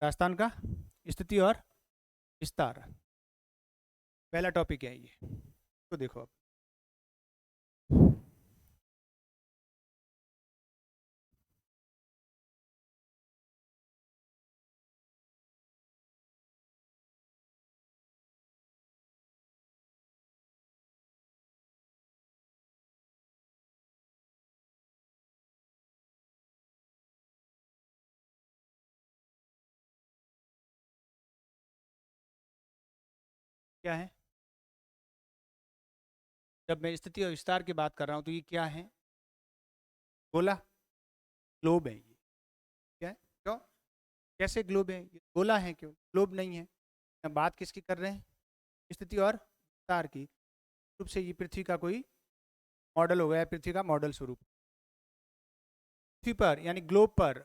राजस्थान का स्थिति और विस्तार, पहला टॉपिक है ये। तो देखो अब क्या है, जब मैं स्थिति और विस्तार की बात कर रहा हूँ तो ये क्या है, गोला, ग्लोब है ये। क्या है, क्यों, कैसे ग्लोब है, ये गोला है, क्यों ग्लोब नहीं है। हम बात किसकी कर रहे हैं, स्थिति और विस्तार की। रूप से ये पृथ्वी का कोई मॉडल हो गया, पृथ्वी का मॉडल स्वरूप। पृथ्वी पर यानी ग्लोब पर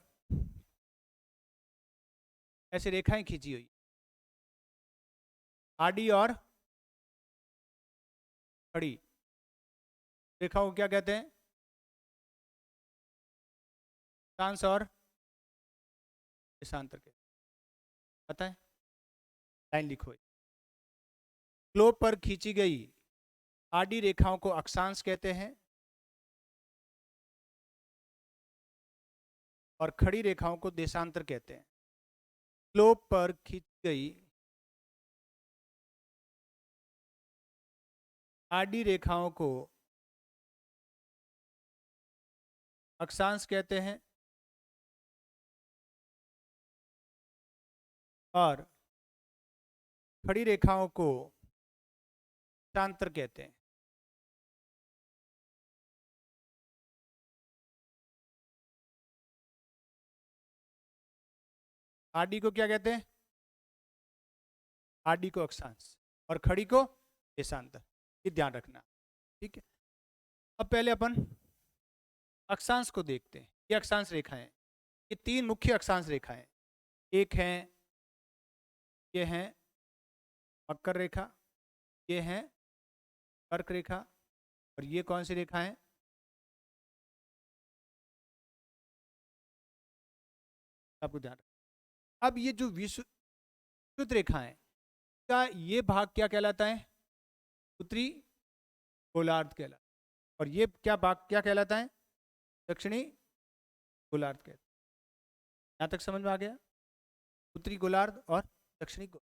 ऐसे रेखाएं खींची हुई, आडी और खड़ी रेखाओं को क्या कहते हैं, अक्षांश और देशांतर के, पता है, लाइन लिखो। ग्लोब पर खींची गई आडी रेखाओं को अक्षांश कहते हैं और खड़ी रेखाओं को देशांतर कहते हैं। ग्लोब पर खींची गई आडी रेखाओं को अक्षांश कहते हैं और खड़ी रेखाओं को देशांतर कहते हैं। आडी को क्या कहते हैं, आडी को अक्षांश और खड़ी को देशांतर, ये ध्यान रखना, ठीक है। अब पहले अपन अक्षांश को देखते हैं। ये अक्षांश रेखाएं, ये तीन मुख्य अक्षांश रेखाएं, एक है, ये है मकर रेखा, ये है कर्क रेखा और ये कौन सी रेखा है, आपको ध्यान रखना। अब ये जो विषुवत रेखा है का ये भाग क्या कहलाता है, उत्तरी गोलार्ध कहलाता है, और ये क्या भाग क्या कहलाता है, दक्षिणी गोलार्ध कहलाता है। यहां तक समझ में आ गया, उत्तरी गोलार्ध और दक्षिणी गोलार्ध।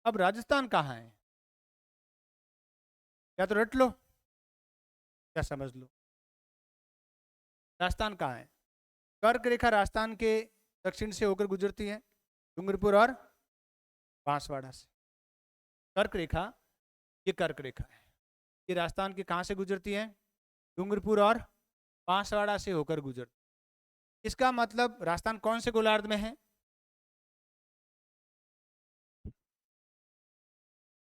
अब राजस्थान कहाँ है, या तो रट लो या समझ लो। राजस्थान कहाँ है, कर्क रेखा राजस्थान के दक्षिण से होकर गुजरती है, डूंगरपुर और बांसवाड़ा से। कर्क रेखा, ये कर्क रेखा है, ये राजस्थान के कहाँ से गुजरती है, डूंगरपुर और बांसवाड़ा से होकर गुजरती। इसका मतलब राजस्थान कौन से गोलार्ध में है,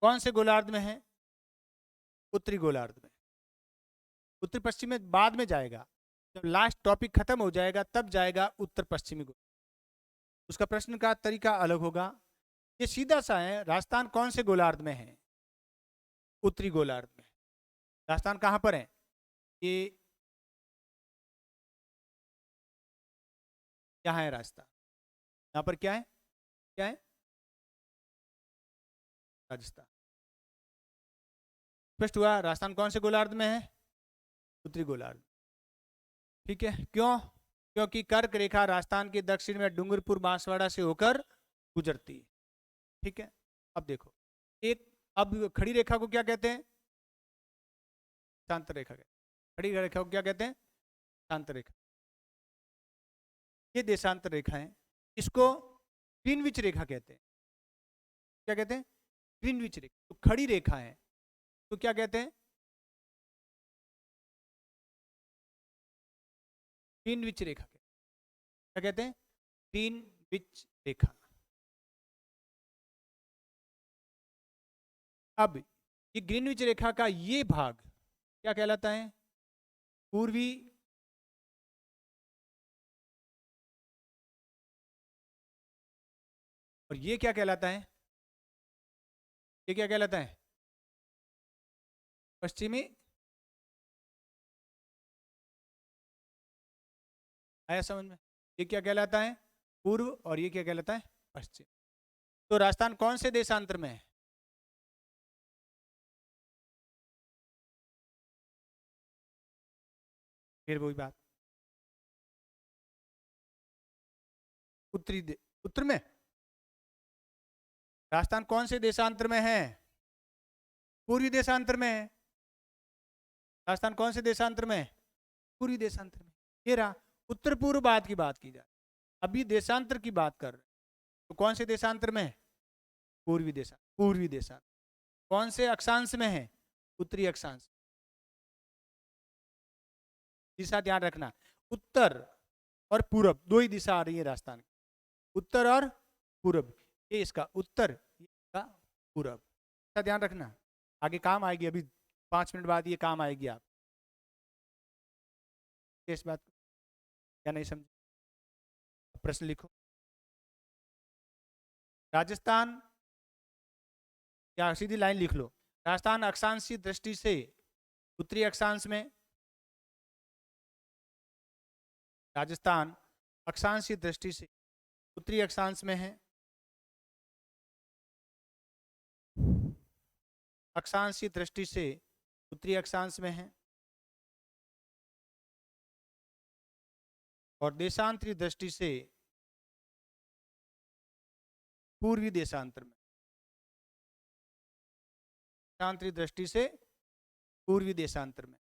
कौन से गोलार्ध में है, उत्तरी गोलार्ध में। उत्तर पश्चिम में बाद में जाएगा, जब लास्ट टॉपिक खत्म हो जाएगा तब जाएगा उत्तर पश्चिमी गोलार्ध, उसका प्रश्न का तरीका अलग होगा। ये सीधा सा है, राजस्थान कौन से गोलार्ध में है, उत्तरी गोलार्ध में। राजस्थान कहाँ पर है, ये यहाँ है राजस्थान, यहाँ पर क्या है, क्या है, राजस्थान। स्पष्ट हुआ, राजस्थान कौन से गोलार्ध में है, उत्तरी गोलार्ध, ठीक है। क्यों, क्योंकि कर्क रेखा राजस्थान के दक्षिण में डूंगरपुर बांसवाड़ा से होकर गुजरती है, ठीक है। अब देखो, एक, अब खड़ी रेखा को क्या कहते हैं, शांत रेखा कहते हैं। खड़ी रेखा को क्या कहते हैं, शांत रेखा। ये देशांतर रेखा है, इसको ग्रीनविच रेखा कहते हैं। क्या कहते हैं, ग्रीनविच रेखा। तो खड़ी रेखा है तो क्या कहते हैं, ग्रीनविच रेखा कहते हैं। क्या कहते हैं, ग्रीनविच रेखा। अब ये ग्रीनविच रेखा का ये भाग क्या कहलाता है, पूर्वी और ये क्या कहलाता है, ये क्या कहलाता है, पश्चिमी। आया समझ में, ये क्या कहलाता है, पूर्व, और ये क्या कहलाता है, पश्चिम। तो राजस्थान कौन से देशांतर में है? फिर वही बात, उत्तर में। राजस्थान कौन से देशांतर में है? पूर्वी देशांतर में है। राजस्थान कौन से देशांतर में है? पूर्वी देशांतर में। ये रहा, उत्तर पूर्व बाद की बात की जाए, अभी देशांतर की बात कर रहे हैं। तो कौन से देशांतर में है? पूर्वी देशांतर। कौन से अक्षांश में है? उत्तरी अक्षांश। दिशा ध्यान रखना, उत्तर और पूरब दो ही दिशा आ रही है राजस्थान की, उत्तर और पूरब। ये इसका उत्तर, ये इसका पूरब, इसका ध्यान रखना, आगे काम आएगी। अभी 5 मिनट बाद ये काम आएगी। आप इस बात को क्या नहीं समझे? प्रश्न लिखो। राजस्थान, या सीधी लाइन लिख लो, राजस्थान अक्षांशीय दृष्टि से उत्तरी अक्षांश में, राजस्थान अक्षांशीय दृष्टि से उत्तरी अक्षांश में है। अक्षांशीय दृष्टि से उत्तरी अक्षांश में है, और देशांतरी दृष्टि से पूर्वी देशांतर में। देशांतरी दृष्टि से पूर्वी देशांतर में।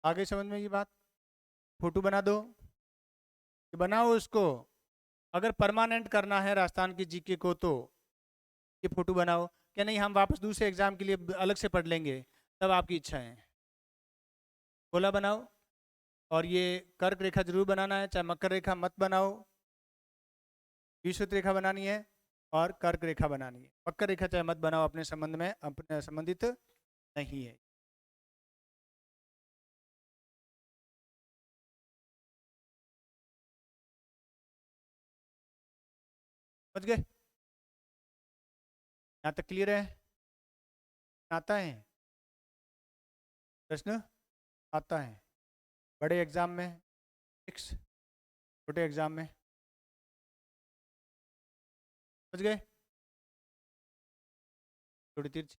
आगे समझ में ये बात? फोटो बना दो, बनाओ उसको। अगर परमानेंट करना है राजस्थान की जीके को तो ये फोटो बनाओ, क्या नहीं हम वापस दूसरे एग्जाम के लिए अलग से पढ़ लेंगे, तब आपकी इच्छा है। गोला बनाओ, और ये कर्क रेखा जरूर बनाना है, चाहे मकर रेखा मत बनाओ, विषुवत रेखा बनानी है और कर्क रेखा बनानी है। मकर रेखा चाहे मत बनाओ, अपने संबंध में अपने संबंधित नहीं है। समझ गए? यहाँ तक क्लियर है? आता है प्रश्न? आता है बड़े एग्जाम में, छोटे एग्जाम में। समझ गए? थोड़ी तिरछी।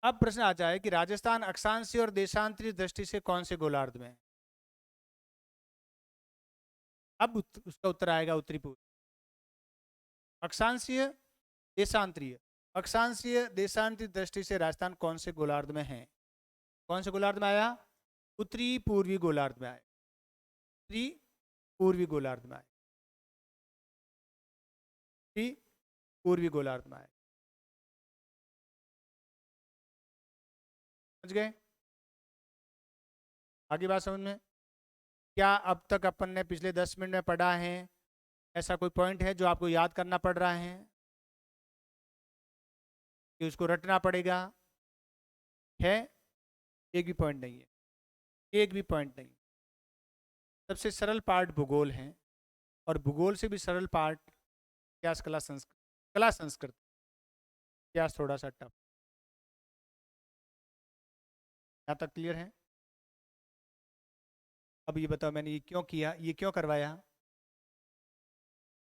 अब प्रश्न आ जाए कि राजस्थान अक्षांशीय और देशांतरी दृष्टि से कौन से गोलार्ध में है? अब उसका उत्तर आएगा उत्तरी पूर्व। अक्षांशीय, देशांतरीय। अक्षांशीय देशांतरी दृष्टि से राजस्थान कौन से गोलार्ध में है? कौन से गोलार्ध में आया? उत्तरी पूर्वी गोलार्ध में आया। उत्तरी पूर्वी गोलार्ध में आया। उत्तरी पूर्वी गोलार्ध में आया। समझ गए? आगे बात समझ में? क्या अब तक अपन ने पिछले 10 मिनट में पढ़ा है, ऐसा कोई पॉइंट है जो आपको याद करना पड़ रहा है कि उसको रटना पड़ेगा? है? एक भी पॉइंट नहीं है, एक भी पॉइंट नहीं। सबसे सरल पार्ट भूगोल है, और भूगोल से भी सरल पार्ट इतिहास, कला, संस्कृत। कला संस्कृत, इतिहास थोड़ा सा टफ। यहाँ तक क्लियर है? अब ये बताओ, मैंने ये क्यों किया, ये क्यों करवाया?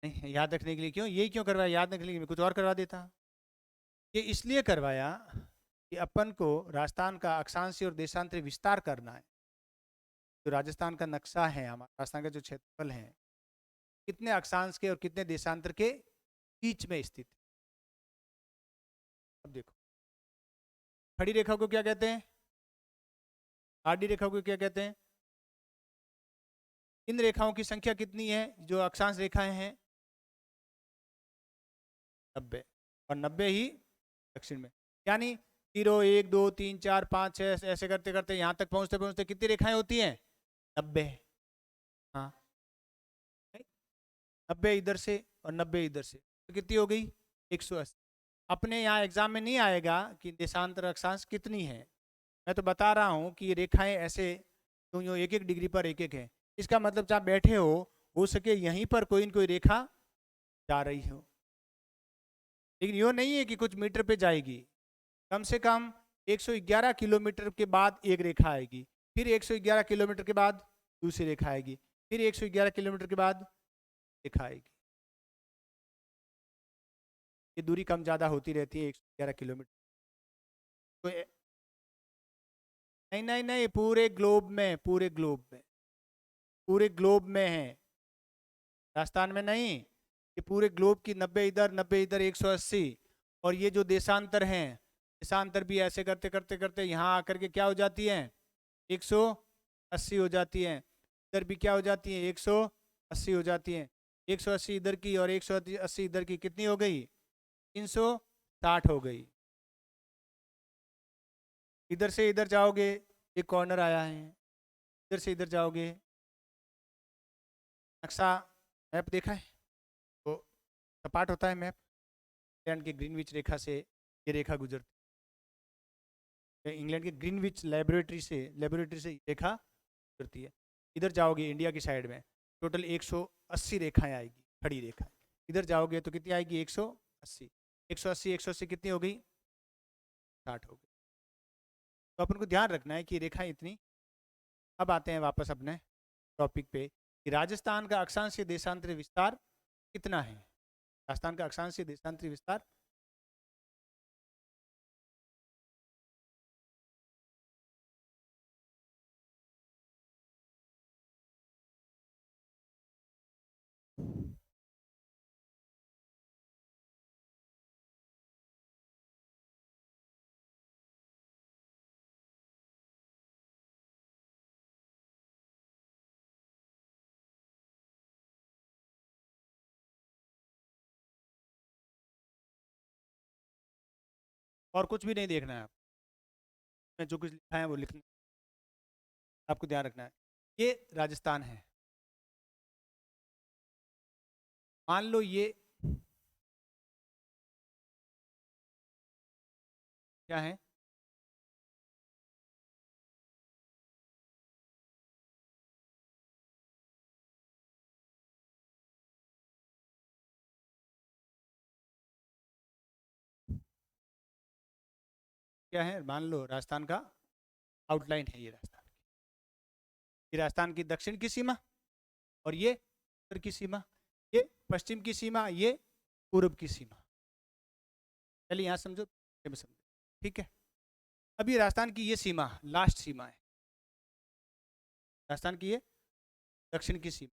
नहीं, याद रखने के लिए क्यों, ये क्यों करवाया? याद रखने के लिए मैं कुछ और करवा देता। ये इसलिए करवाया कि अपन को राजस्थान का अक्षांशीय और देशांतरी विस्तार करना है। जो राजस्थान का नक्शा है, हमारा राजस्थान का जो क्षेत्रफल है, कितने अक्षांश के और कितने देशांतर के बीच में स्थित। अब देखो, खड़ी रेखा को क्या कहते हैं? आडी रेखा को क्या कहते हैं? इन रेखाओं की संख्या कितनी है जो अक्षांश रेखाएं हैं? 90, और 90 ही दक्षिण में। यानी 0, 1, 2, 3, 4, 5, 6 ऐसे करते करते यहाँ तक पहुँचते पहुँचते कितनी रेखाएं होती हैं? 90। हाँ, 90 इधर से और 90 इधर से, तो कितनी हो गई? 180। अपने यहाँ एग्जाम में नहीं आएगा कि देशांतर अक्षांश कितनी है, मैं तो बता रहा हूँ कि रेखाएं ऐसे तो यूँ 1-1 डिग्री पर एक है। इसका मतलब जहाँ बैठे हो सके यहीं पर कोई न कोई रेखा जा रही हो, लेकिन यो नहीं है कि कुछ मीटर पे जाएगी, कम से कम 111 किलोमीटर के बाद एक रेखा आएगी, फिर 111 किलोमीटर के बाद दूसरी रेखा आएगी, फिर 111 किलोमीटर के बाद रेखा आएगी। ये दूरी कम ज़्यादा होती रहती है 111 किलोमीटर। तो नहीं नहीं नहीं, पूरे ग्लोब में, पूरे ग्लोब में, पूरे ग्लोब में है, राजस्थान में नहीं। ये पूरे ग्लोब की 90 इधर 90 इधर 180। और ये जो देशांतर हैं, देशांतर भी ऐसे करते करते करते यहाँ आकर के क्या हो जाती हैं, 180 हो जाती हैं। इधर भी क्या हो जाती है, 180 हो जाती हैं। 180 इधर की और 180 इधर की कितनी हो गई, 360 हो गई। इधर से इधर जाओगे एक कॉर्नर आया है, इधर से इधर जाओगे, नक्शा मैप देखा है तो सपाट होता है मैप। इंग्लैंड के ग्रीनविच रेखा से ये रेखा गुजरती है, इंग्लैंड के ग्रीनविच लेबोरेटरी से रेखा गुजरती है। इधर जाओगे इंडिया की साइड में टोटल 180 रेखाएं आएगी, खड़ी रेखा। इधर जाओगे तो कितनी आएगी, 180। 180 कितनी हो गई, 60 हो गई। तो अपन को ध्यान रखना है कि रेखाएं इतनी। अब आते हैं वापस अपने टॉपिक पे कि राजस्थान का अक्षांशीय देशांतरी विस्तार कितना है। राजस्थान का अक्षांशीय देशांतरी विस्तार और कुछ भी नहीं देखना है, आप जो कुछ लिखा है वो लिखना, आपको ध्यान रखना है। ये राजस्थान है, मान लो ये क्या है, क्या है, मान लो राजस्थान का आउटलाइन है, ये राजस्थान की, ये राजस्थान की दक्षिण की सीमा, और ये उत्तर की सीमा, ये पश्चिम की सीमा, ये पूर्व की सीमा। चलिए यहाँ समझो, समझो, ठीक है। अभी राजस्थान की ये सीमा लास्ट सीमा है, राजस्थान की ये दक्षिण की सीमा।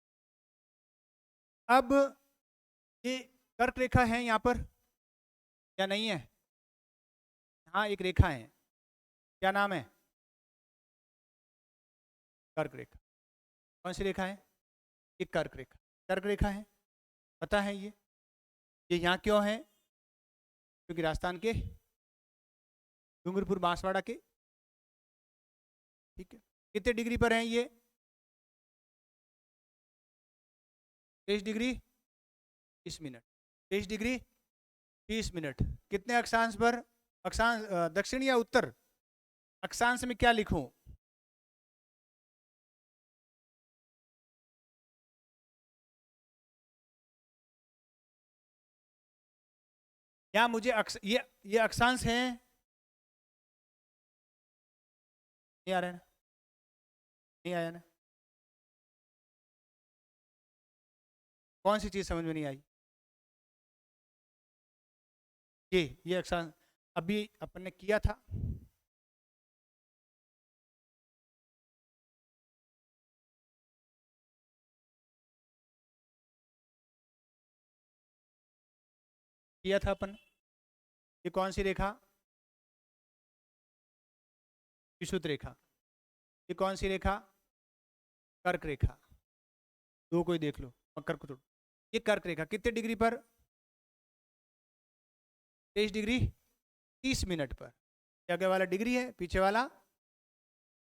अब ये कर्क रेखा है यहाँ पर क्या नहीं है, हाँ एक रेखा है, क्या नाम है, कर्क रेखा। कौन सी रेखा है, ये कर्क रेखा, कर्क रेखा है, पता है ये यहाँ क्यों है, क्योंकि राजस्थान के डूंगरपुर बांसवाड़ा के, ठीक है। कितने डिग्री पर है ये, 23 डिग्री 30 मिनट, 23 डिग्री 30 मिनट। कितने अक्षांश पर, अक्षांश दक्षिण या उत्तर, अक्षांश में क्या लिखूं, या मुझे ये अक्षांश है, नहीं आ रहा है ना, नहीं आया ना, कौन सी चीज समझ में नहीं आई, ये अक्षांश अभी अपन ने किया था, किया था अपन। ये कौन सी रेखा, विषुवत रेखा। ये कौन सी रेखा, कर्क रेखा। दो कोई देख लो, मकर को छोड़ो। ये कर्क रेखा कितने डिग्री पर, 23 डिग्री 30 मिनट पर। आगे वाला डिग्री है, पीछे वाला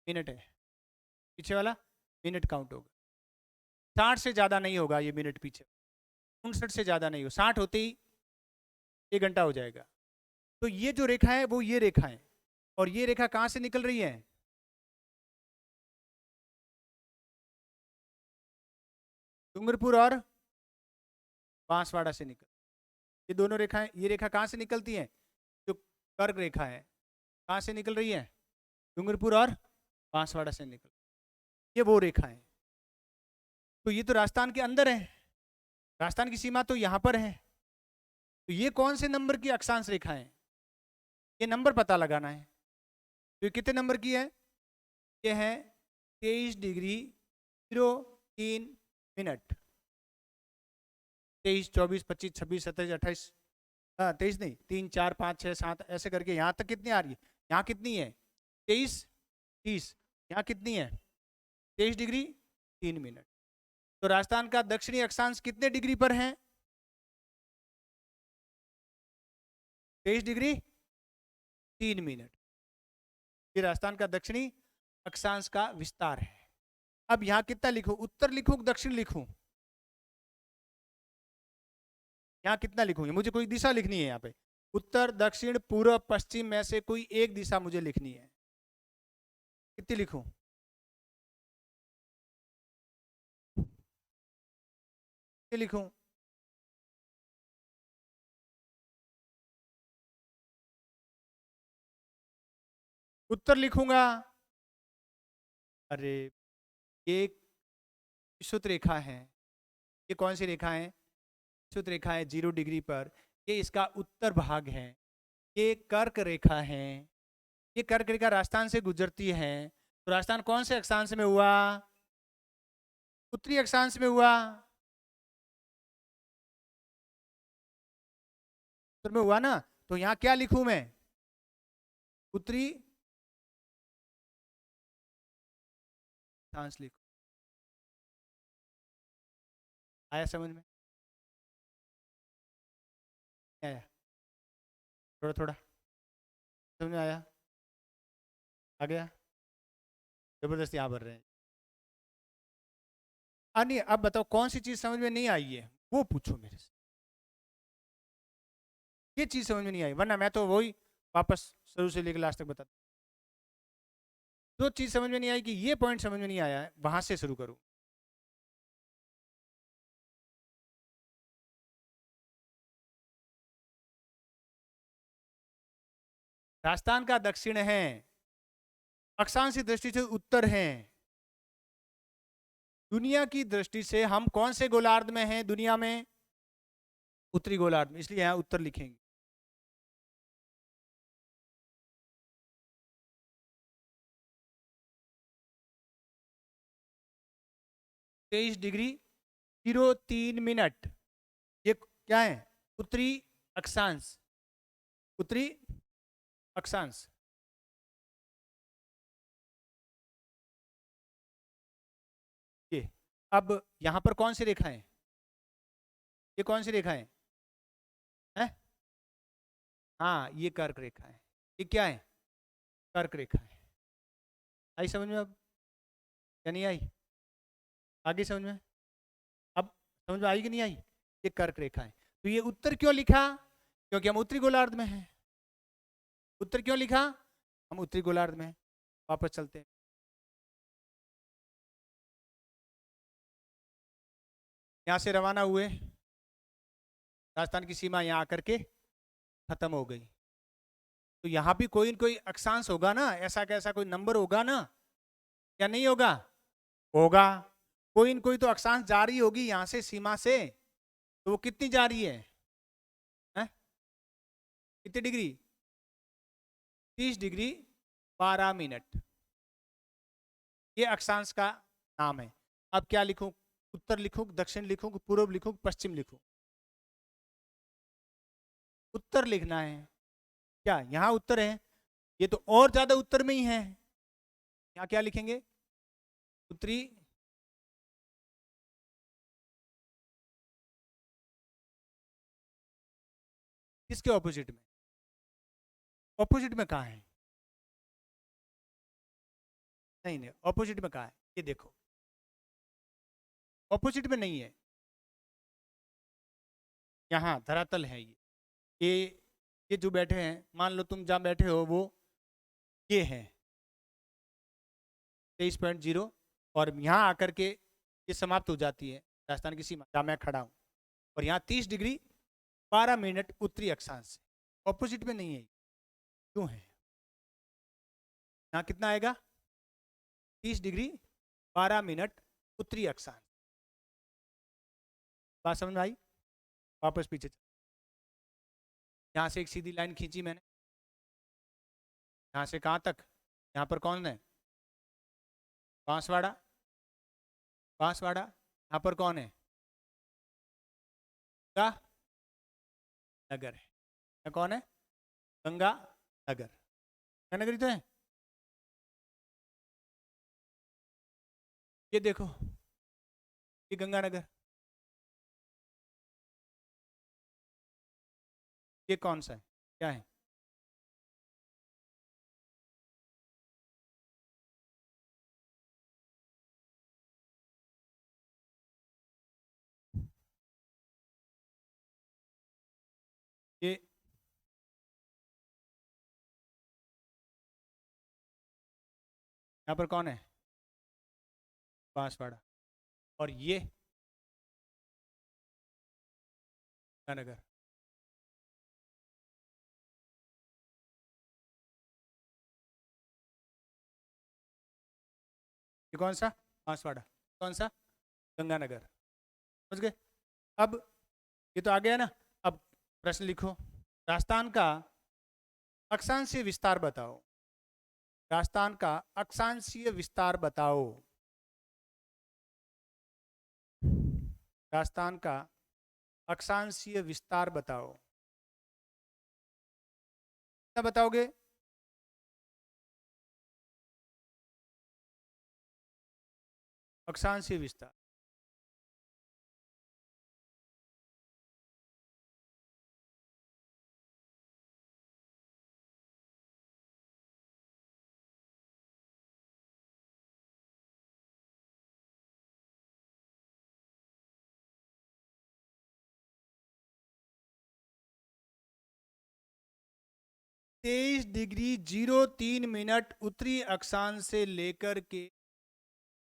मिनट है, पीछे वाला मिनट काउंट होगा। 60 से ज्यादा नहीं होगा ये मिनट पीछे, 59 से ज्यादा नहीं हो, 60 होते ही 1 घंटा हो जाएगा। तो ये जो रेखा है वो ये रेखा है, और ये रेखा कहां से निकल रही है, डूंगरपुर और बांसवाड़ा से निकल। ये दोनों रेखाएं, ये रेखा कहां से निकलती है, जो कर्क रेखा है कहाँ से निकल रही है? डूंगरपुर और बांसवाड़ा से निकल, ये वो रेखा है। तो ये तो राजस्थान के अंदर है, राजस्थान की सीमा तो यहाँ पर है। तो ये कौन से नंबर की अक्षांश रेखा है? ये नंबर पता लगाना है। तो ये कितने नंबर की है? ये है 23 डिग्री 03 मिनट। 23, 24, 25, 26, 27, 28, हाँ 23 नहीं, 3, 4, 5, 6, 7 ऐसे करके यहाँ तक कितनी आ रही है? यहाँ कितनी है? 23, 30। यहाँ कितनी है? 23 डिग्री 3 मिनट। तो राजस्थान का दक्षिणी अक्षांश कितने डिग्री पर है? 23 डिग्री 3 मिनट। ये राजस्थान का दक्षिणी अक्षांश का विस्तार है। अब यहाँ कितना लिखूं? उत्तर लिखूं दक्षिण लिखूं? यहाँ कितना लिखूंगी? मुझे कोई दिशा लिखनी है यहाँ पे। उत्तर, दक्षिण, पूर्व, पश्चिम में से कोई एक दिशा मुझे लिखनी है। कितनी लिखूं? कितनी लिखूं? उत्तर लिखूंगा। अरे ये विषुवत रेखा है। ये कौन सी रेखा है? विषुवत रेखा है 0 डिग्री पर। ये इसका उत्तर भाग है। ये कर्क रेखा है। ये कर्क रेखा राजस्थान से गुजरती है। तो राजस्थान कौन से अक्षांश में हुआ? उत्तरी अक्षांश में हुआ। उत्तर में हुआ ना? तो यहाँ क्या लिखूं मैं? उत्तरी अक्षांश लिखूं। आया समझ में? आया? थोड़ा थोड़ा समझ में आया? आ गया? जबरदस्ती यहाँ भर रहे हैं। नहीं, अब बताओ कौन सी चीज समझ में नहीं आई है, वो पूछो मेरे से। ये चीज समझ में नहीं आई, वरना मैं तो वही वापस शुरू से लेकर लास्ट तक बता। जो चीज समझ में नहीं आई कि ये पॉइंट समझ में नहीं आया है, वहां से शुरू करूं। राजस्थान का दक्षिण है, अक्षांश की दृष्टि से उत्तर है। दुनिया की दृष्टि से हम कौन से गोलार्ध में हैं दुनिया में? उत्तरी गोलार्ध में, इसलिए यहां उत्तर लिखेंगे। तेईस डिग्री 03 मिनट। ये क्या है? उत्तरी अक्षांश। उत्तरी अक्षांश। ये अब यहां पर कौन सी रेखा है? ये कौन सी रेखा है? हाँ ये कर्क रेखा है। ये क्या है? कर्क रेखा है। आई समझ में अब या नहीं आई? आगे समझ में? अब समझ में आई कि नहीं आई? ये कर्क रेखा है। तो ये उत्तर क्यों लिखा? क्योंकि हम उत्तरी गोलार्ध में हैं। उत्तर क्यों लिखा? हम उत्तरी गोलार्ध में हैं। वापस चलते हैं। यहाँ से रवाना हुए, राजस्थान की सीमा यहाँ आकर के खत्म हो गई। तो यहाँ भी कोई न कोई अक्षांश होगा ना, ऐसा कैसा कोई नंबर होगा ना, या नहीं होगा? होगा। कोई न कोई तो अक्षांश जा रही होगी यहाँ से सीमा से। तो वो कितनी जा रही है? कितनी डिग्री? 30 degree 12 minute. ये अक्षांश का नाम है। अब क्या लिखूं? उत्तर लिखूं, दक्षिण लिखूं, पूर्व लिखूं, पश्चिम लिखूं? उत्तर लिखना है। क्या यहाँ उत्तर है? ये तो और ज्यादा उत्तर में ही है। यहाँ क्या लिखेंगे? उत्तरी किसके ऑपोजिट में? ऑपोजिट में कहाँ है? नहीं नहीं, ऑपोजिट में कहाँ है? ये देखो, ऑपोजिट में नहीं है। यहाँ धरातल है ये ये जो बैठे हैं, मान लो तुम जहाँ बैठे हो वो ये है 23.0, और यहाँ आकर के ये समाप्त हो जाती है राजस्थान की सीमा जहाँ मैं खड़ा हूँ। और यहाँ 30 डिग्री 12 मिनट उत्तरी अक्षांश। ऑपोजिट में नहीं है। क्यों है? यहाँ कितना आएगा 30 डिग्री 12 मिनट उत्तरी अक्षांश। बात समझ में आई? वापस पीछे यहाँ से एक सीधी लाइन खींची मैंने, यहाँ से कहाँ तक, यहाँ पर कौन है, बांसवाड़ा, बांसवाड़ा। यहाँ पर कौन है, गंगा नगर है। यहाँ कौन है, गंगा नगर, गंगा नगरी तो है। ये देखो, ये गंगानगर, ये कौन सा है, क्या है, ये यहाँ पर कौन है, बांसवाड़ा, और ये गंगानगर। ये कौन सा, बांसवाड़ा, कौन सा, गंगानगर। समझ गए? अब ये तो आ गया ना। अब प्रश्न लिखो, राजस्थान का अक्षांशीय विस्तार बताओ, राजस्थान का अक्षांशीय विस्तार बताओ, राजस्थान का अक्षांशीय विस्तार बताओ। क्या बताओगे, अक्षांशीय विस्तार। तेईस डिग्री 03 मिनट उत्तरी अक्षांश से लेकर के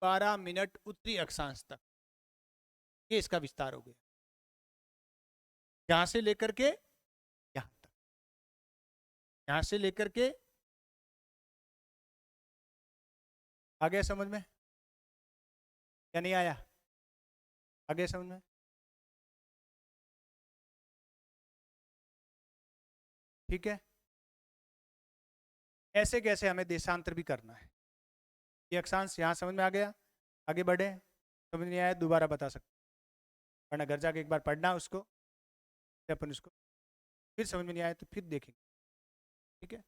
12 मिनट उत्तरी अक्षांश तक, ये इसका विस्तार हो गया। यहां से लेकर के यहां तक, यहां से लेकर के, आ गया समझ में या नहीं आया, आ गया समझ में? ठीक है, ऐसे कैसे हमें देशांतर भी करना है। ये अक्षांश यहाँ समझ में आ गया, आगे बढ़े, समझ नहीं आया दोबारा बता सकते, वरना घर जाके एक बार पढ़ना उसको, फिर अपन उसको, फिर समझ में नहीं आया तो फिर देखेंगे। ठीक है,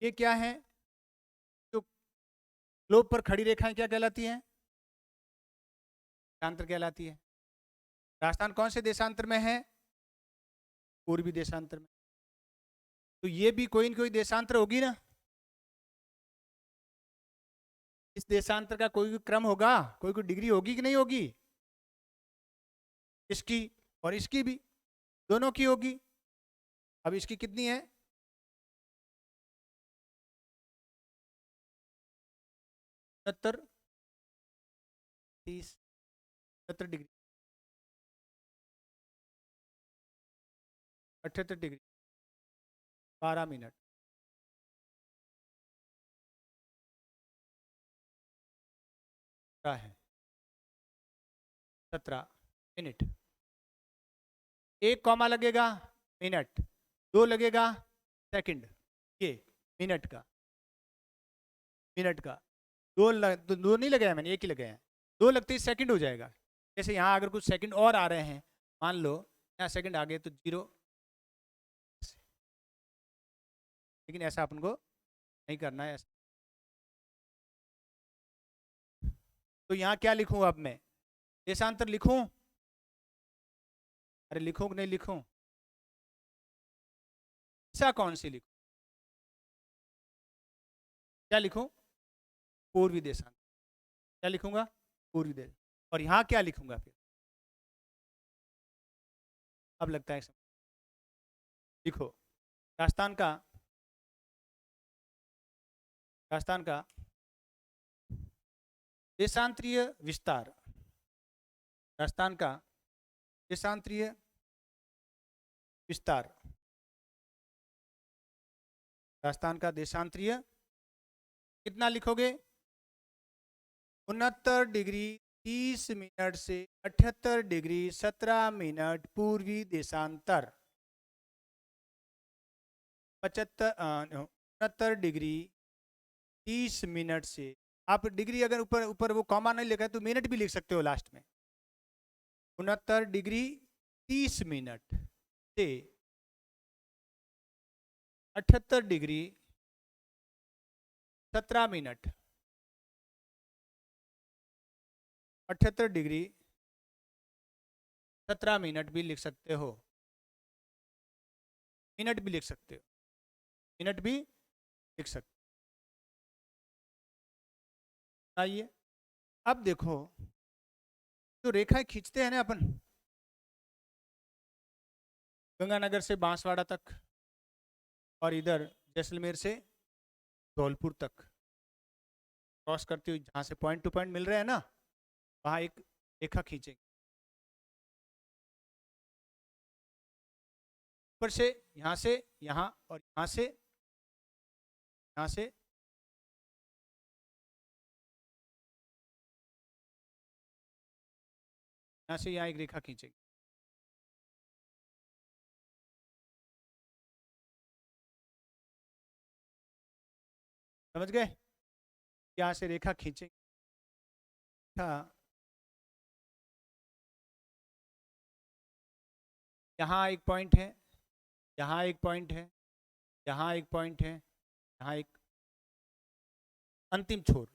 ये क्या है, जो ग्लोब पर खड़ी रेखाएं क्या कहलाती हैं, देशांतर कहलाती है। राजस्थान कौन से देशांतर में है, पूर्वी देशांतर में, तो ये भी कोई न कोई देशांतर होगी ना। इस देशांतर का कोई भी क्रम होगा, कोई डिग्री होगी कि नहीं होगी, इसकी और इसकी भी, दोनों की होगी। अब इसकी कितनी है, 70 30 70 डिग्री, 78 डिग्री 12 मिनट, क्या है 17 मिनट। एक कॉमा लगेगा मिनट, दो लगेगा सेकंड, ये मिनट का, मिनट का दो नहीं लगाया मैंने, एक ही लगाया है। दो लगते ही सेकंड हो जाएगा। जैसे यहाँ अगर कुछ सेकंड और आ रहे हैं, मान लो यहाँ सेकंड आ गए तो 0, लेकिन ऐसा अपन को नहीं करना है। तो यहाँ क्या लिखूं अब मैं, देशांतर लिखूं, अरे लिखूं कि नहीं लिखूं, ऐसा कौन सी लिखूं, क्या लिखूं, पूर्वी देशांतर, क्या लिखूंगा, पूर्वी देश। और यहाँ क्या लिखूंगा फिर, अब लगता है लिखो, राजस्थान का, राजस्थान का देशांतरीय विस्तार, राजस्थान का देशांतरीय विस्तार, राजस्थान का देशांतरीय कितना लिखोगे? 69 डिग्री 30 मिनट से 78 डिग्री 17 मिनट पूर्वी देशांतर। 69 डिग्री 30 मिनट से, आप डिग्री अगर ऊपर ऊपर वो कॉमा नहीं लिखा है तो मिनट भी लिख सकते हो लास्ट में। 69 डिग्री 30 मिनट से 78 डिग्री 17 मिनट, 78 डिग्री 17 मिनट भी लिख सकते हो, मिनट भी लिख सकते हो, मिनट भी लिख सकते हो। आइए अब देखो, जो रेखाएं खींचते हैं ना अपन, गंगानगर से बांसवाड़ा तक और इधर जैसलमेर से धौलपुर तक क्रॉस करते हुए जहां से पॉइंट टू पॉइंट मिल रहे हैं ना, वहां एक रेखा खींचेंगे। ऊपर से यहां और यहां से यहाँ एक रेखा खींचेंगे। समझ गए? यहाँ से रेखा खींचेंगे। यहाँ एक पॉइंट है, यहाँ एक पॉइंट है, यहाँ एक पॉइंट है, यहाँ एक अंतिम छोर,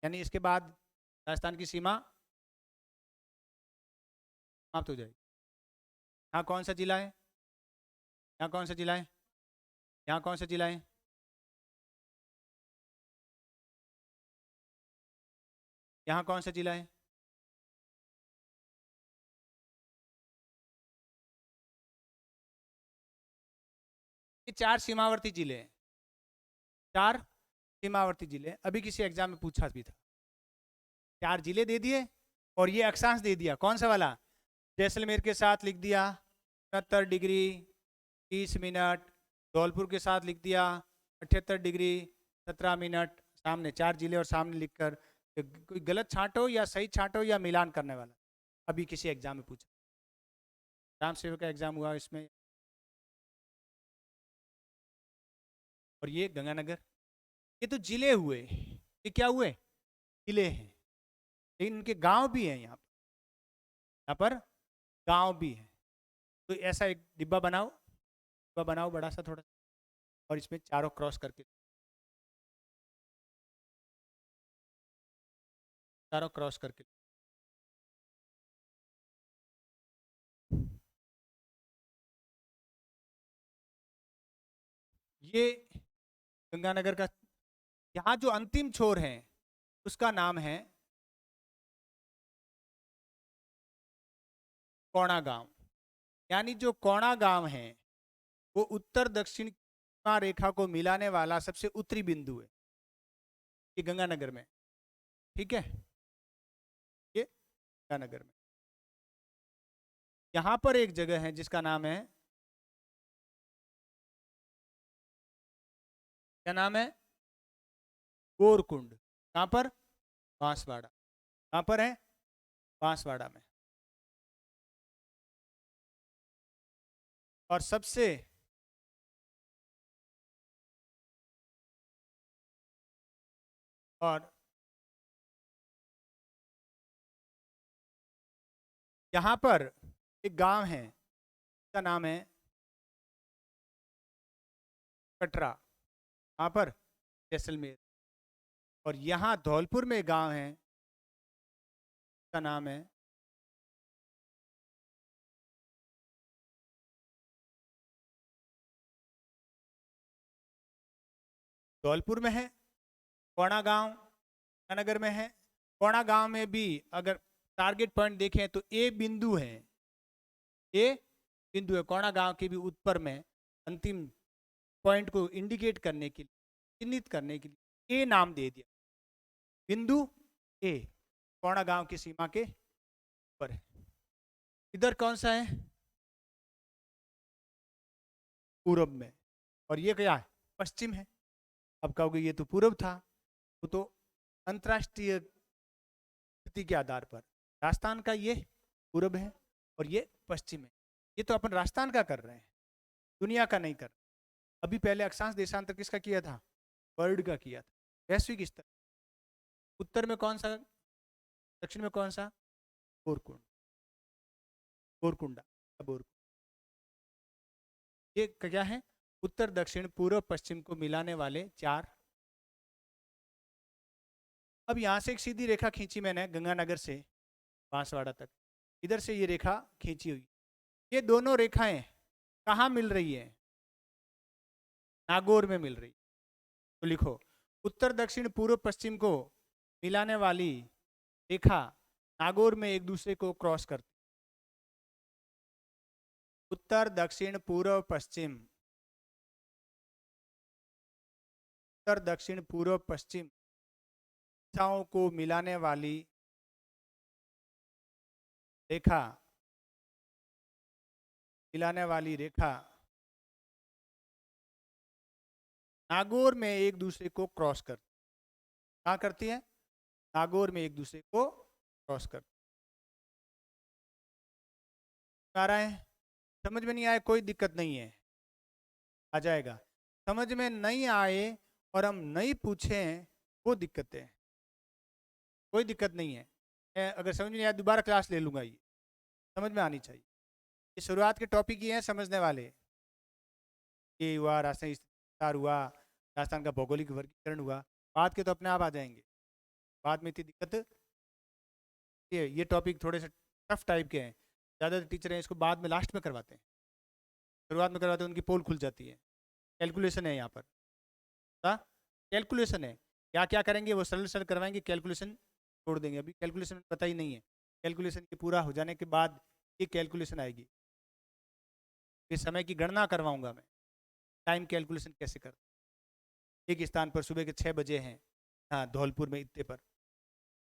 यानी इसके बाद राजस्थान की सीमा समाप्त हो जाएगी। यहाँ कौन सा जिला है? यहाँ कौन सा जिला है? यहाँ कौन सा जिला है? यहाँ कौन सा जिला है? ये 4 सीमावर्ती जिले हैं, 4 सीमावर्ती जिले। अभी किसी एग्जाम में पूछा भी था, 4 जिले दे दिए और ये अक्षांश दे दिया। कौन सा वाला? जैसलमेर के साथ लिख दिया 69 डिग्री 30 मिनट, धौलपुर के साथ लिख दिया 78 डिग्री 17 मिनट। सामने 4 जिले और सामने लिखकर कोई गलत छांटो या सही छांटो या मिलान करने वाला। अभी किसी एग्जाम में पूछा, ग्राम सेवक का एग्जाम हुआ इसमें। और ये गंगानगर, ये तो जिले हुए, ये क्या हुए? जिले हैं, लेकिन इनके गांव भी हैं। यहाँ पर गांव भी है। तो ऐसा एक डिब्बा बनाओ बड़ा सा थोड़ा, और इसमें चारों क्रॉस करके, चारों क्रॉस करके। ये गंगानगर का, यहाँ जो अंतिम छोर है उसका नाम है कोणा गांव। यानी जो कोणा गांव है वो उत्तर दक्षिण रेखा को मिलाने वाला सबसे उत्तरी बिंदु है, ये गंगानगर में। ठीक है, ये गंगानगर में। यहां पर एक जगह है जिसका नाम है, क्या नाम है? गोरकुंड। कहां पर? बांसवाड़ा। कहां पर है? बांसवाड़ा में। और सबसे और यहाँ पर एक गांव है, उसका नाम है कटरा। कहाँ पर? जैसलमेर। और यहाँ धौलपुर में गांव है, उसका नाम है धौलपुर में है कोणा गांव, नगर में है। कोणा गांव में भी अगर टारगेट पॉइंट देखें तो ए बिंदु है, ए बिंदु है कोणा गांव के भी ऊपर में। अंतिम पॉइंट को इंडिकेट करने के लिए, चिन्हित करने के लिए ए नाम दे दिया। बिंदु ए कोणा गांव की सीमा के ऊपर है। इधर कौन सा है? पूरब में। और ये क्या है? पश्चिम है। अब कहोगे ये तो पूरब था, वो तो अंतर्राष्ट्रीय स्थिति के आधार पर राजस्थान का ये पूरब है और ये पश्चिम है। ये तो अपन राजस्थान का कर रहे हैं, दुनिया का नहीं कर। अभी पहले अक्षांश देशांतर किसका किया था? वर्ल्ड का किया था, वैश्विक स्तर। उत्तर में कौन सा, दक्षिण में कौन सा? गोरकुंड, गोरकुंडा, ये क्या है? उत्तर दक्षिण पूर्व पश्चिम को मिलाने वाले 4। अब यहां से एक सीधी रेखा खींची मैंने गंगानगर से बांसवाड़ा तक, इधर से ये रेखा खींची हुई। ये दोनों रेखाएं कहाँ मिल रही है? नागौर में मिल रही। तो लिखो, उत्तर दक्षिण पूर्व पश्चिम को मिलाने वाली रेखा नागौर में एक दूसरे को क्रॉस करती। उत्तर दक्षिण पूर्व पश्चिम, उत्तर दक्षिण पूर्व पश्चिम दिशाओं को मिलाने वाली रेखा, मिलाने वाली रेखा नागौर में एक दूसरे को क्रॉस करती। क्या करती है? नागौर में एक दूसरे को क्रॉस करती। आ रहा है? समझ में नहीं आए कोई दिक्कत नहीं है, आ जाएगा। समझ में नहीं आए और हम नहीं पूछें वो दिक्कतें, कोई दिक्कत नहीं है। अगर समझ में नहीं आया दोबारा क्लास ले लूंगा, ये समझ में आनी चाहिए। ये शुरुआत के टॉपिक ये हैं समझने वाले। ये हुआ राजस्थान विस्तार, हुआ राजस्थान का भौगोलिक वर्गीकरण, हुआ बाद के तो अपने आप आ जाएंगे, बाद में इतनी दिक्कत। ये टॉपिक थोड़े से टफ टाइप के हैं, ज़्यादातर टीचर हैं इसको बाद में लास्ट में करवाते हैं, शुरुआत में करवाते हैं उनकी पोल खुल जाती है। कैलकुलेशन है यहाँ पर, कैलकुलेशन है। क्या क्या करेंगे वो सरल सरल करवाएंगे, कैलकुलेशन छोड़ देंगे। अभी कैलकुलेशन पता ही नहीं है, कैलकुलेशन के पूरा हो जाने के बाद ये कैलकुलेशन आएगी। ये समय की गणना करवाऊंगा मैं, टाइम कैलकुलेशन कैसे कर। एक स्थान पर सुबह के 6 बजे हैं, हाँ धौलपुर में इतने पर,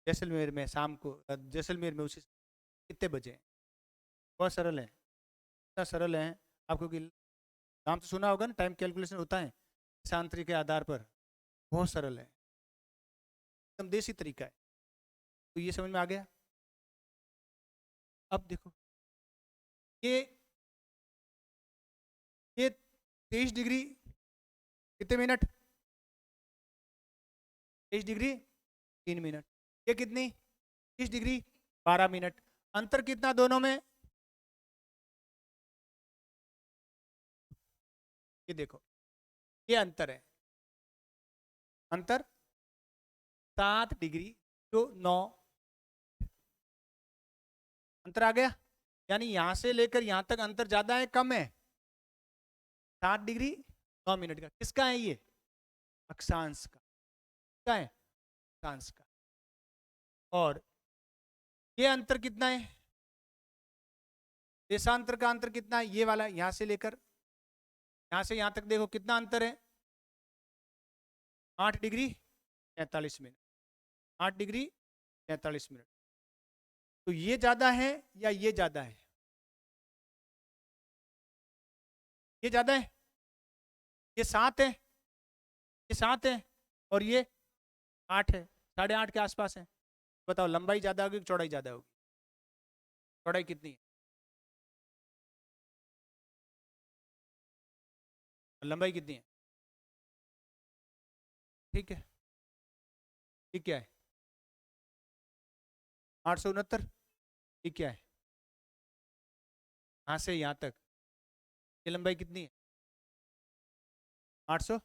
जैसलमेर में शाम को, जैसलमेर में उसी कितने बजे हैं। बहुत सरल है, इतना सरल है आपको कि नाम तो सुना होगा ना, टाइम कैलकुलेशन होता है शांति के आधार पर, बहुत सरल है, एकदम देसी तरीका है। तो ये समझ में आ गया। अब देखो ये 23 डिग्री कितने मिनट? 23 degree 3 minute. ये कितनी? 30 डिग्री 12 मिनट। अंतर कितना दोनों में? ये देखो, ये अंतर है, अंतर 7 डिग्री तो 9 अंतर आ गया। यानी यहां से लेकर यहां तक अंतर ज्यादा है कम है? 7 डिग्री 9 मिनट का। किसका है ये? अक्षांश का। किसका है? अक्षांश का। और ये अंतर कितना है? देशांतर का अंतर कितना है? ये वाला यहां से लेकर यहां से यहां तक देखो कितना अंतर है? 8 डिग्री 43 मिनट। 8 degree 43 minute. तो ये ज्यादा है या ये ज्यादा है? ये ज्यादा है। ये 7 है, ये 7 है और ये 8 है, 8.5 के आसपास है। बताओ लंबाई ज्यादा होगी कि चौड़ाई ज्यादा होगी? चौड़ाई कितनी है? और लंबाई कितनी है? ठीक है, ये क्या है? 869। ये क्या है? यहाँ से यहाँ तक ये लंबाई कितनी है? 800।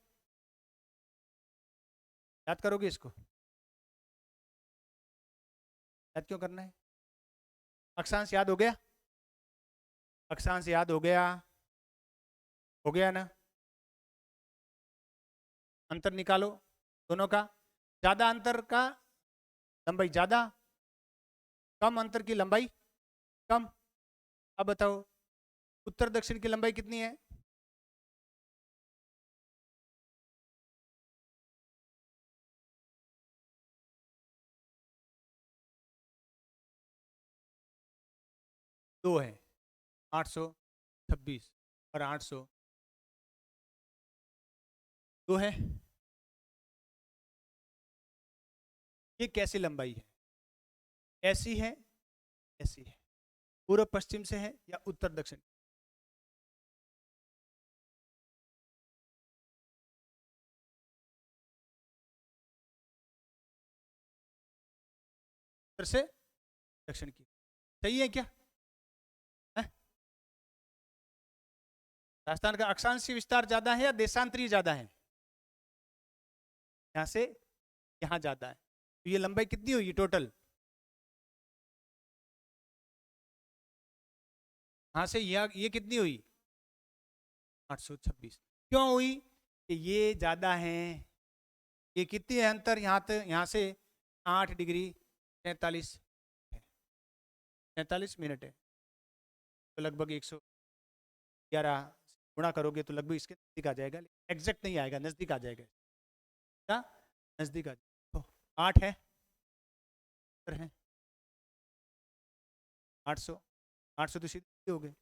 याद करोगे इसको? याद क्यों करना है? अक्षांश याद हो गया? अक्षांश याद हो गया ना? अंतर निकालो दोनों का। ज्यादा अंतर का लंबाई ज्यादा, कम अंतर की लंबाई कम। अब बताओ उत्तर दक्षिण की लंबाई कितनी है? 2 है, 826 और 800 2 है। ये कैसी लंबाई है? ऐसी है, ऐसी है, पूर्व पश्चिम से है या उत्तर दक्षिण? उत्तर से दक्षिण की। सही है क्या? है? राजस्थान का अक्षांशीय विस्तार ज्यादा है या देशांतरीय ज्यादा है? यहाँ से यहाँ ज्यादा है, तो ये लंबाई कितनी हुई टोटल? यहाँ से ये कितनी हुई? 826। क्यों हुई? कि ये ज्यादा है। ये कितनी है अंतर? यहाँ से 8 डिग्री 43 मिनट है, तो लगभग 111 गुणा करोगे तो लगभग इसके नजदीक आ जाएगा, एग्जैक्ट नहीं आएगा, नजदीक आ जाएगा। क्या? नजदीक आ जाएगा। तो 8 है, 800, 800 तो सीधे हो गए,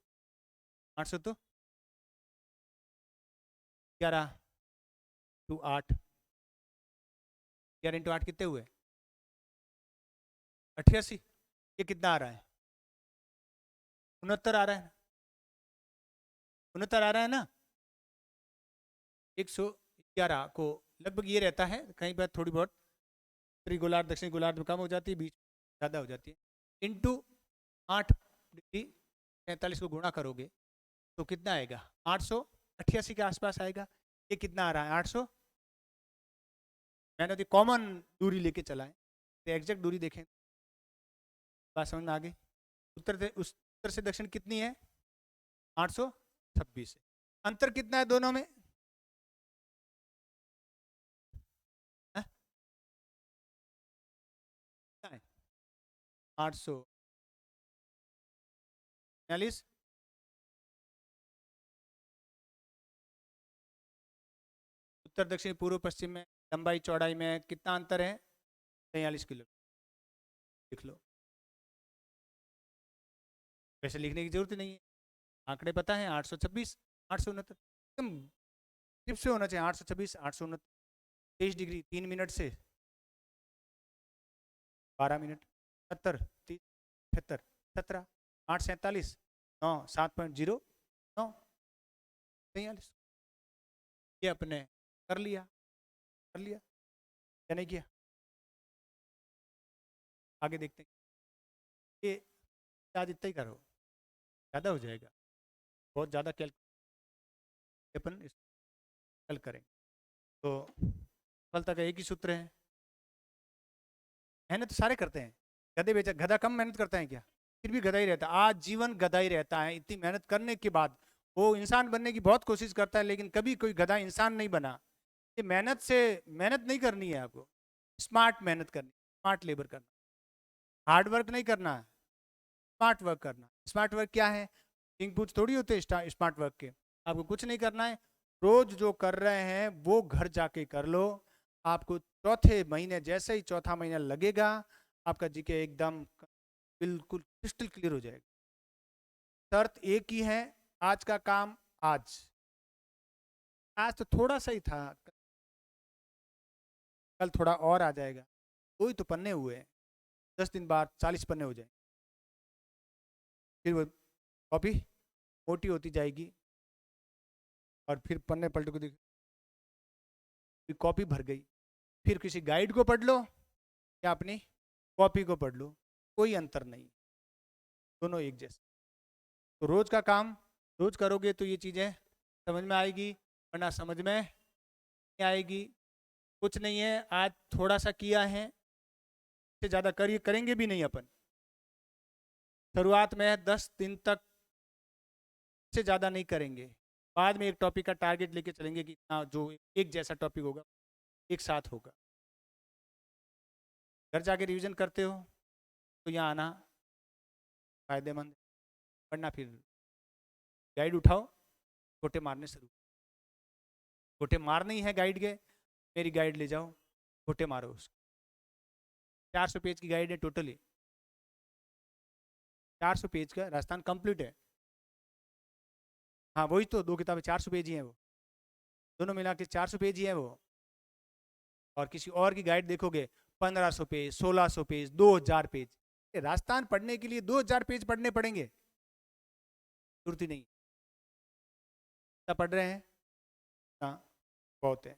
800 तो 11 × 8, 11 × 8 कितने हुए? 88। ये कितना आ रहा है? 69 आ रहा है, 69 आ रहा है ना। 111 को लगभग ये रहता है, कहीं पर थोड़ी बहुत उत्तरी गोलार्ध दक्षिणी गोलार्ध में कम हो जाती है, बीच ज़्यादा हो जाती है। इंटू 8 डिग्री 43 को गुणा करोगे तो कितना आएगा? 888 के आसपास आएगा। ये कितना आ रहा है? 800। मैंने तो कॉमन दूरी लेके चला है, तो एग्जैक्ट दूरी देखें, बात समझ में आ गई? उत्तर से दक्षिण कितनी है? 826 है। अंतर कितना है दोनों में? 846। उत्तर दक्षिण पूर्व पश्चिम में लंबाई चौड़ाई में कितना अंतर है? 43 किलो। लिख लो, वैसे लिखने की जरूरत नहीं है, आंकड़े पता है। 826, 869 एकदम टिप से होना चाहिए। 826, 869, 23 डिग्री 3 मिनट से 12 मिनट, 70, 30, 78, 17, 847, 9, 7.09, 43। ये अपने कर लिया, कर लिया या नहीं किया? आगे देखते हैं। ये आज इतना ही करो, ज़्यादा हो जाएगा, बहुत ज़्यादा अपन कल करें। तो सफलता का एक ही सूत्र है, मेहनत तो सारे करते हैं, गधे बेचा गधा कम मेहनत करता है क्या? फिर भी गधा ही रहता है, आज जीवन गधा ही रहता है। इतनी मेहनत करने के बाद वो इंसान बनने की बहुत कोशिश करता है, लेकिन कभी कोई गधा इंसान नहीं बना। ये मेहनत नहीं करनी है आपको, स्मार्ट मेहनत करनी, स्मार्ट लेबर करना, हार्ड वर्क नहीं करना है, स्मार्ट वर्क करना। स्मार्ट वर्क क्या है? इनपुट थोड़ी होते स्मार्ट वर्क के। आपको कुछ नहीं करना है, रोज जो कर रहे हैं वो घर जाके कर लो। आपको चौथे महीने, जैसे ही चौथा महीना लगेगा, आपका जीके एकदम बिल्कुल क्रिस्टल क्लियर हो जाएगा। शर्त एक ही है, आज का काम आज। आज तो थोड़ा सा ही था, कल थोड़ा और आ जाएगा। वही तो पन्ने हुए हैं, 10 दिन बाद 40 पन्ने हो जाए, फिर वो कॉपी मोटी होती जाएगी और फिर पन्ने पलट को कॉपी भर गई। फिर किसी गाइड को पढ़ लो या अपनी कॉपी को पढ़ लो, कोई अंतर नहीं, दोनों एक जैसे। तो रोज का काम रोज करोगे तो ये चीज़ें समझ में आएगी, वरना समझ में नहीं आएगी। कुछ नहीं है, आज थोड़ा सा किया है, इससे ज़्यादा करेंगे भी नहीं अपन। शुरुआत में 10 दिन तक से ज़्यादा नहीं करेंगे, बाद में एक टॉपिक का टारगेट लेके चलेंगे कि इतना जो एक जैसा टॉपिक होगा एक साथ होगा। घर जाके रिवीजन करते हो तो यहाँ आना फायदेमंद, वरना फिर गाइड उठाओ, छोटे मारने शुरू। छोटे मारने ही है गाइड के, मेरी गाइड ले जाओ, छोटे मारो उसको। 400 पेज की गाइड है टोटली। 400 पेज का राजस्थान कंप्लीट है। हाँ वही तो, 2 किताबें 400 पेज ही हैं वो, दोनों मिला के 400 पेज ही है वो। और किसी और की गाइड देखोगे 1500 पेज, 1600 पेज, 2000 पेज। राजस्थान पढ़ने के लिए 2000 पेज पढ़ने पड़ेंगे? जरूरत ही नहीं। पढ़ रहे हैं? हाँ बहुत है।